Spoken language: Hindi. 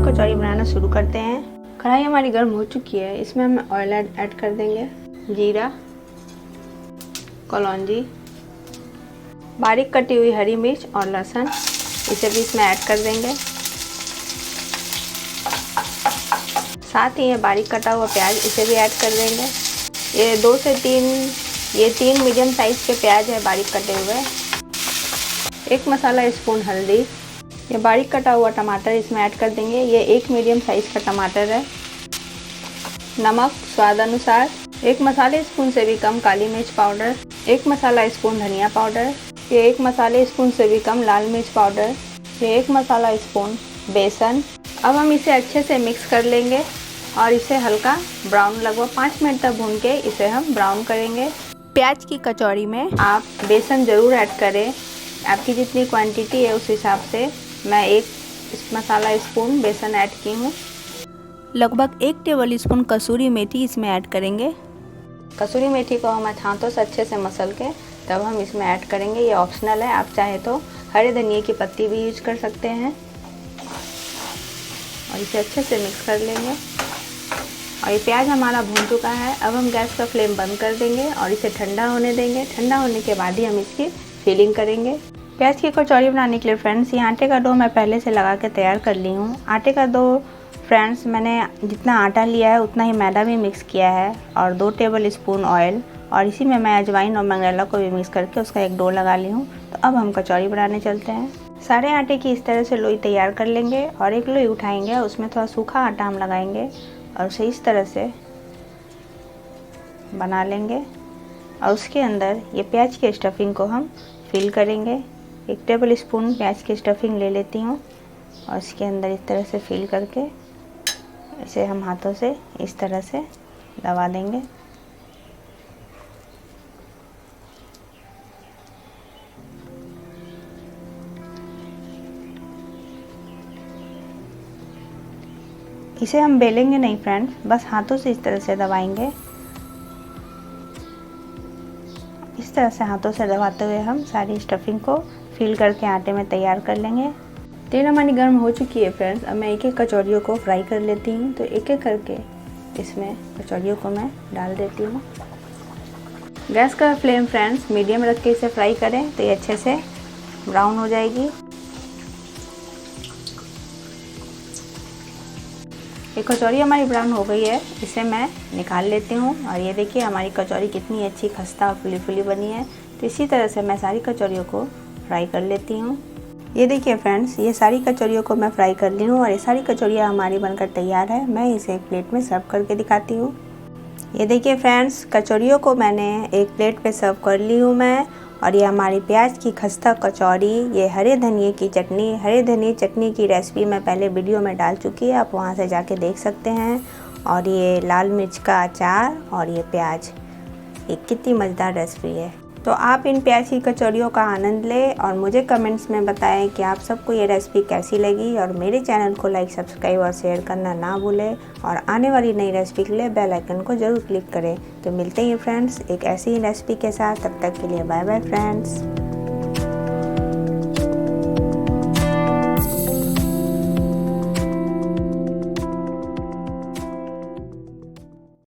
कचौरी बनाना शुरू करते हैं। कढ़ाई हमारी गर्म हो चुकी है, इसमें हम ऑयल ऐड कर देंगे। जीरा, कलौंजी, बारीक कटी हुई हरी मिर्च और लहसुन, इसे भी इसमें ऐड कर देंगे। साथ ही ये बारीक कटा हुआ प्याज, इसे भी ऐड कर देंगे। ये 2 से 3 मीडियम साइज़ के प्याज है बारीक कटे हुए। 1 मसाला स्पून हल्दी, ये बारीक कटा हुआ टमाटर इसमें ऐड कर देंगे। ये 1 मीडियम साइज़ का टमाटर है। नमक स्वाद अनुसार, 1 मसाले स्पून से भी कम काली मिर्च पाउडर, 1 मसाला स्पून धनिया पाउडर, ये 1 मसाले स्पून से भी कम लाल मिर्च पाउडर, ये 1 मसाला स्पून बेसन। अब हम इसे अच्छे से मिक्स कर लेंगे और इसे हल्का ब्राउन लगभग 5 मिनट तक भून के इसे हम ब्राउन करेंगे। प्याज की कचौरी में आप बेसन ज़रूर ऐड करें। आपकी जितनी क्वांटिटी है उस हिसाब से मैं 1 मसाला स्पून बेसन ऐड की हूँ। लगभग 1 टेबल स्पून कसूरी मेथी इसमें ऐड करेंगे। कसूरी मेथी को हम हाथों से अच्छे से मसल के तब हम इसमें ऐड करेंगे। ये ऑप्शनल है, आप चाहे तो हरे धनिए की पत्ती भी यूज कर सकते हैं। और इसे अच्छे से मिक्स कर लेंगे। और ये प्याज हमारा भून चुका है। अब हम गैस का फ्लेम बंद कर देंगे और इसे ठंडा होने देंगे। ठंडा होने के बाद ही हम इसकी फिलिंग करेंगे। प्याज की कचौरी बनाने के लिए फ्रेंड्स ये आटे का डो मैं पहले से लगा के तैयार कर ली हूँ। आटे का डो फ्रेंड्स मैंने जितना आटा लिया है उतना ही मैदा भी मिक्स किया है और 2 टेबल स्पून ऑयल, और इसी में मैं अजवाइन और मंगरेला को भी मिक्स करके उसका एक डो लगा ली हूँ। तो अब हम कचौरी बनाने चलते हैं। सारे आटे की इस तरह से लोई तैयार कर लेंगे और एक लोई उठाएंगे, उसमें थोड़ा सूखा आटा हम लगाएंगे और उसे इस तरह से बना लेंगे। और उसके अंदर ये प्याज की स्टफिंग को हम फिल करेंगे। 1 टेबल स्पून प्याज की स्टफिंग ले लेती हूँ और इसके अंदर इस तरह से फिल करके इसे हम हाथों से इस तरह से दबा देंगे। इसे हम बेलेंगे नहीं फ्रेंड्स, बस हाथों से इस तरह से दबाएंगे। इस तरह से हाथों से दबाते हुए हम सारी स्टफिंग को फिल करके आटे में तैयार कर लेंगे। तेल हमारी गर्म हो चुकी है फ्रेंड्स। अब मैं एक एक कचौरियों को फ्राई कर लेती हूँ। तो एक एक करके इसमें कचौरियों को मैं डाल देती हूँ। गैस का फ्लेम फ्रेंड्स मीडियम रख के इसे फ्राई करें तो ये अच्छे से ब्राउन हो जाएगी। ये कचौरी हमारी ब्राउन हो गई है, इसे मैं निकाल लेती हूँ। और ये देखिए हमारी कचौरी कितनी अच्छी खस्ता और फुली फुली बनी है। तो इसी तरह से मैं सारी कचौरियों को फ्राई कर लेती हूँ। ये देखिए फ्रेंड्स, ये सारी कचौरियों को मैं फ्राई कर ली हूँ और ये सारी कचौरियाँ हमारी बनकर तैयार है। मैं इसे एक प्लेट में सर्व करके दिखाती हूँ। ये देखिए फ्रेंड्स, कचौरियों को मैंने एक प्लेट पे सर्व कर ली हूँ मैं। और ये हमारी प्याज की खस्ता कचौरी, ये हरे धनिए की चटनी, हरे धनिए चटनी की रेसिपी मैं पहले वीडियो में डाल चुकी है, आप वहाँ से जाके देख सकते हैं। और ये लाल मिर्च का अचार और ये प्याज, ये कितनी मज़ेदार रेसिपी है। तो आप इन प्याज की कचौरियों का आनंद लें और मुझे कमेंट्स में बताएं कि आप सबको ये रेसिपी कैसी लगी। और मेरे चैनल को लाइक, सब्सक्राइब और शेयर करना ना भूलें। और आने वाली नई रेसिपी के लिए बेल आइकन को ज़रूर क्लिक करें। तो मिलते हैं फ्रेंड्स एक ऐसी ही रेसिपी के साथ, तब तक के लिए बाय बाय फ्रेंड्स।